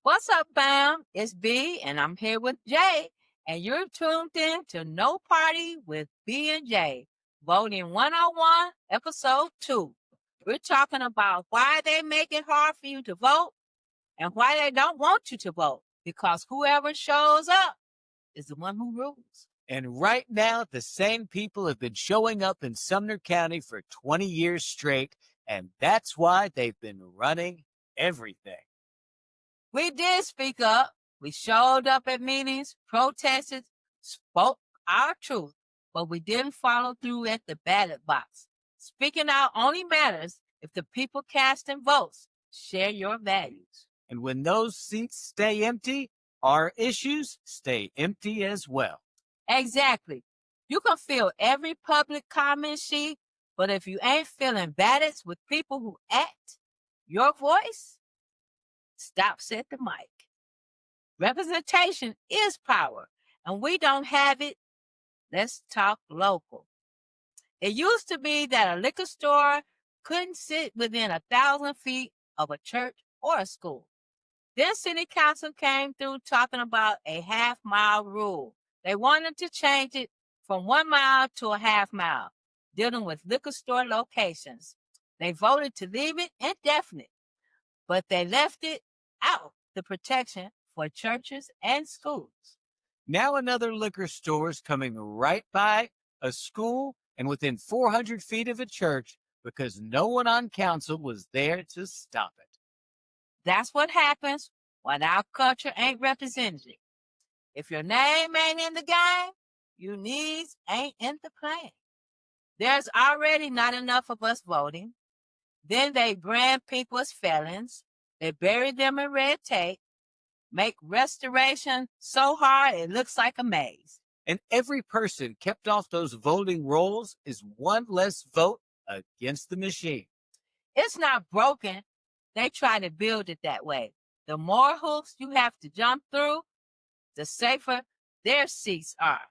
What's up, fam? It's B, and I'm here with Jay, and you're tuned in to No Party with B and J, Voting 101, Episode 2. We're talking about why they make it hard for you to vote and why they don't want you to vote, because whoever shows up is the one who rules. And right now, the same people have been showing up in Sumner County for 20 years straight, and that's why they've been running everything. We did speak up. We showed up at meetings, protested, spoke our truth, but we didn't follow through at the ballot box. Speaking out only matters if the people casting votes share your values. And when those seats stay empty, our issues stay empty as well. Exactly. You can fill every public comment sheet, but if you ain't filling ballots with people who act your voice, stops at the mic. Representation is power, and we don't have it. Let's talk local. It used to be that a liquor store couldn't sit within 1,000 feet of a church or a school. Then city council came through talking about a half-mile rule. They wanted to change it from 1 mile to a half mile, dealing with liquor store locations. They voted to leave it indefinite, but they left it out the protection for churches and schools. Now another liquor store is coming right by a school and within 400 feet of a church because no one on council was there to stop it. That's what happens when our culture ain't represented. If your name ain't in the game, your needs ain't in the plan. There's already not enough of us voting. Then they brand people as felons. They bury them in red tape, make restoration so hard it looks like a maze. And every person kept off those voting rolls is one less vote against the machine. It's not broken. They try to build it that way. The more hoops you have to jump through, the safer their seats are.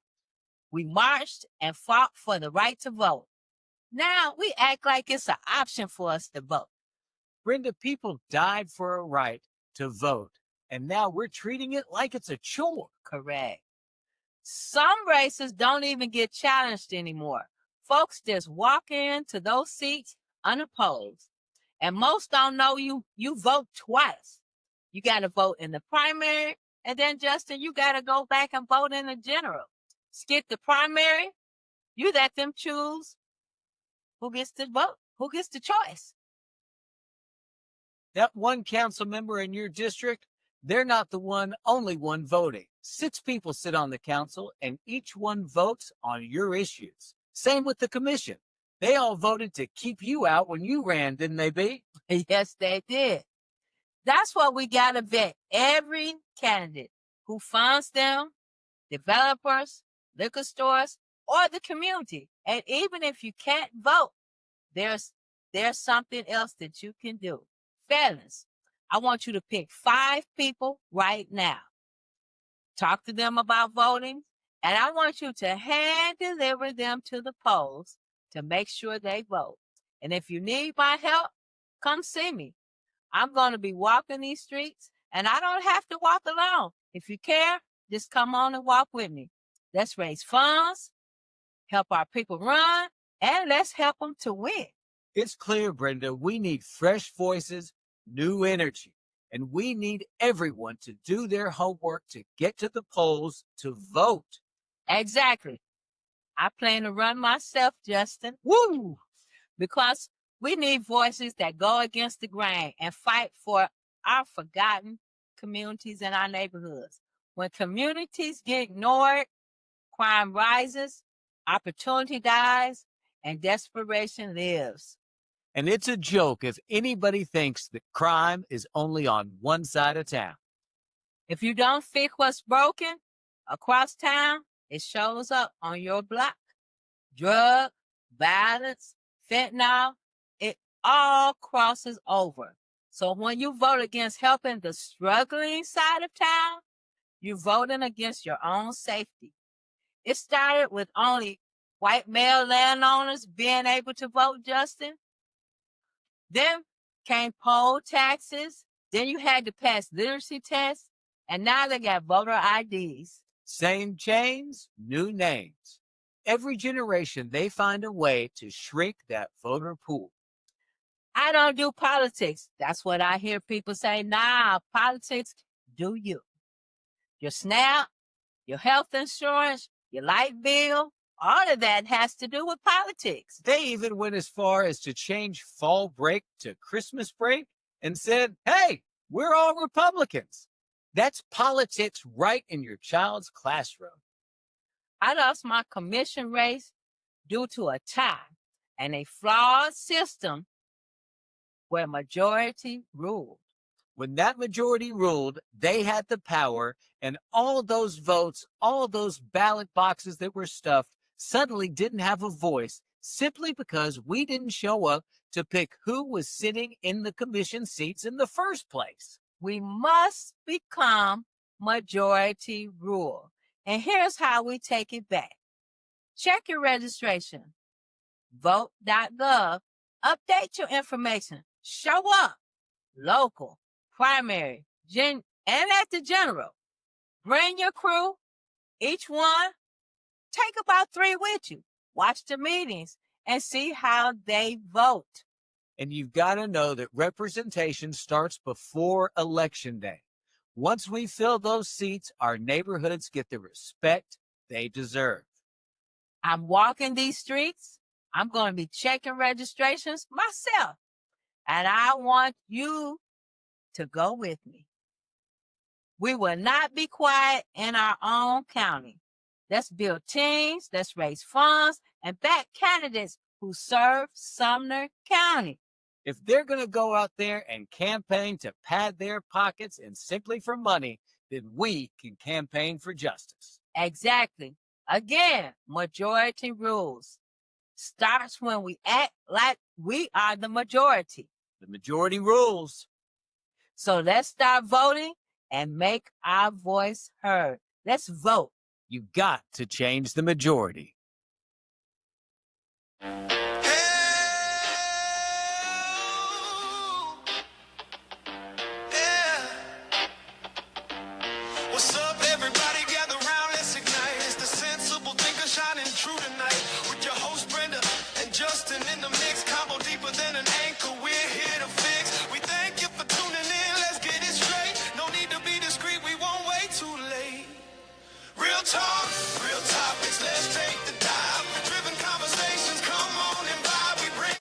We marched and fought for the right to vote. Now we act like it's an option for us to vote. Brenda, people died for a right to vote, and now we're treating it like it's a chore. Correct. Some races don't even get challenged anymore. Folks just walk into those seats unopposed. And most don't know you vote twice. You got to vote in the primary, and then, Justin, you got to go back and vote in the general. Skip the primary, you let them choose who gets to vote, who gets the choice. That one council member in your district, they're not the only one voting. 6 people sit on the council, and each one votes on your issues. Same with the commission. They all voted to keep you out when you ran, didn't they, B? Yes, they did. That's why we got to vet every candidate who funds them, developers, liquor stores, or the community. And even if you can't vote, there's something else that you can do. Fellas, I want you to pick 5 people right now. Talk to them about voting, and I want you to hand deliver them to the polls to make sure they vote. And if you need my help, come see me. I'm going to be walking these streets, and I don't have to walk alone. If you care, just come on and walk with me. Let's raise funds, help our people run, and let's help them to win. It's clear, Brenda, we need fresh voices, new energy, and we need everyone to do their homework to get to the polls to vote. Exactly. I plan to run myself, Justin. Woo! Because we need voices that go against the grain and fight for our forgotten communities in our neighborhoods. When communities get ignored, crime rises, opportunity dies, and desperation lives. And it's a joke if anybody thinks that crime is only on one side of town. If you don't fix what's broken across town, it shows up on your block. Drug, violence, fentanyl, it all crosses over. So when you vote against helping the struggling side of town, you're voting against your own safety. It started with only white male landowners being able to vote, Justin. Then came poll taxes, Then you had to pass literacy tests, and now they got voter IDs. Same chains, new names. Every generation, they find a way to shrink that voter pool. I don't do politics. That's what I hear people say. Nah, politics, do you. Your SNAP, your health insurance, your light bill, all of that has to do with politics. They even went as far as to change fall break to Christmas break and said, hey, we're all Republicans. That's politics right in your child's classroom. I lost my commission race due to a tie and a flawed system where majority ruled. When that majority ruled, they had the power, and all those votes, all those ballot boxes that were stuffed suddenly didn't have a voice simply because we didn't show up to pick who was sitting in the commission seats in the first place. We must become majority rule. And here's how we take it back. Check your registration. Vote.gov. Update your information. Show up. Local, primary, and at the general. Bring your crew. Each one, take about 3 with you. Watch the meetings and see how they vote. And you've got to know that representation starts before Election Day. Once we fill those seats, our neighborhoods get the respect they deserve. I'm walking these streets. I'm going to be checking registrations myself. And I want you to go with me. We will not be quiet in our own county. Let's build teams, let's raise funds, and back candidates who serve Sumner County. If they're going to go out there and campaign to pad their pockets and simply for money, then we can campaign for justice. Exactly. Again, majority rules. Starts when we act like we are the majority. The majority rules. So let's start voting and make our voice heard. Let's vote. You got to change the majority.